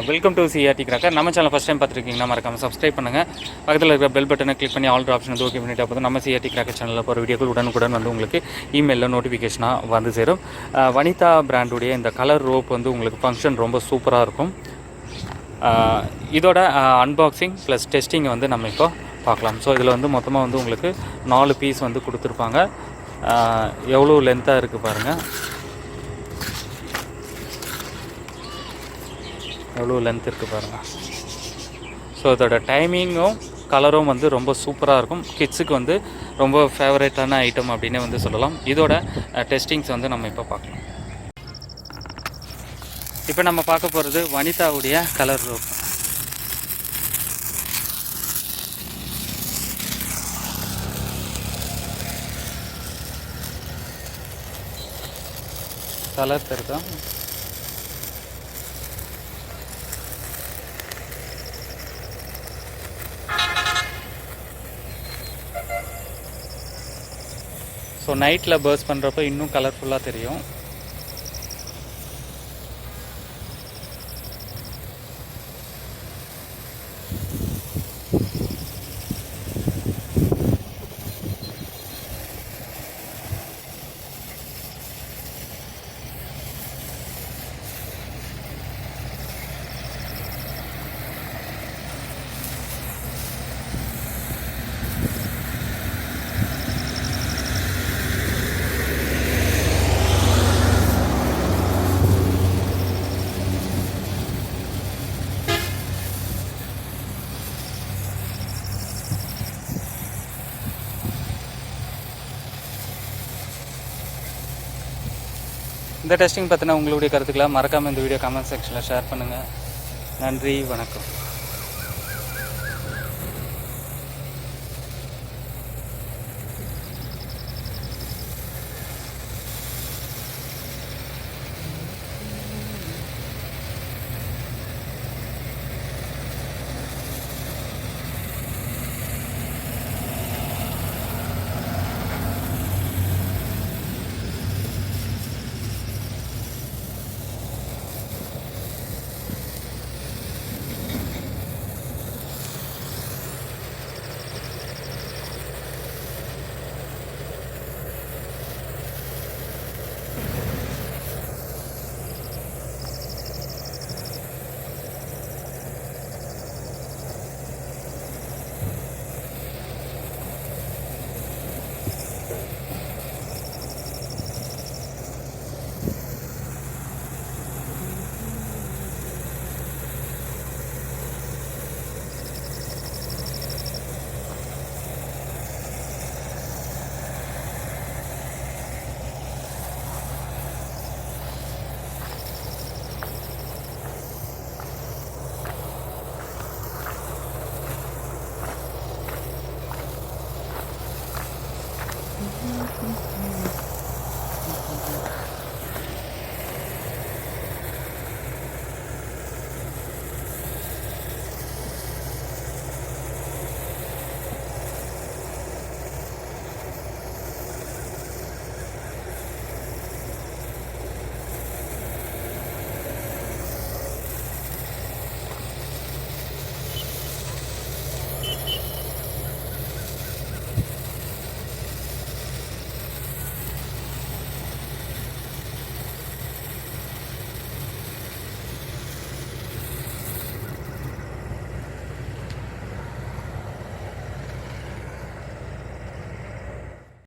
Welcome to CRT Cracker. நம்ம channel first time பார்த்துருக்கீங்கன்னா மறக்காமல் சப்ஸ்கிரைப் பண்ணுங்கள். பக்கத்தில் இருக்கிற பெல் பட்டனை கிளிக் பண்ணி ஆல் ஆப்ஷன் வந்து ஓகே பண்ணிட்டு அப்போ நம்ம சிஆர்டி கிராக்கர் சேனலில் போகிற வீடியோக்கள் உடனுக்குடன் வந்து உங்களுக்கு இமெயிலில் நோட்டிஃபிகேஷனாக வந்து சேரும். வனிதா பிராண்டுடைய இந்த கலர் ரோப் வந்து உங்களுக்கு ஃபங்க்ஷன் ரொம்ப சூப்பராக இருக்கும். இதோட அன்பாக்சிங் ப்ளஸ் டெஸ்டிங்கை வந்து நம்ம இப்போ பார்க்கலாம். ஸோ இதில் வந்து மொத்தமாக வந்து உங்களுக்கு 4 பீஸ் வந்து கொடுத்துருப்பாங்க. எவ்வளோ லென்த்தாக இருக்குது பாருங்கள், எவ்வளோ லென்த் இருக்குது பாருங்கள். ஸோ இதோட டைமிங்கும் கலரும் வந்து ரொம்ப சூப்பராக இருக்கும். கிட்ஸுக்கு வந்து ரொம்ப ஃபேவரேட்டான ஐட்டம் அப்படின்னே வந்து சொல்லலாம். இதோட டெஸ்டிங்ஸ் வந்து நம்ம இப்போ பார்க்கலாம். இப்போ நம்ம பார்க்க போகிறது வனிதாவுடைய கலர் ரோப். கலர் தெரியுதா? ஸோ நைட்டில் பர்ஸ் பண்ணுறப்ப இன்னும் கலர்ஃபுல்லாக தெரியும். இந்த டெஸ்டிங் பற்றின உங்களுடைய கருத்துக்களை மறக்காமல் இந்த வீடியோ கமெண்ட் செக்ஷனில் ஷேர் பண்ணுங்கள். நன்றி, வணக்கம்.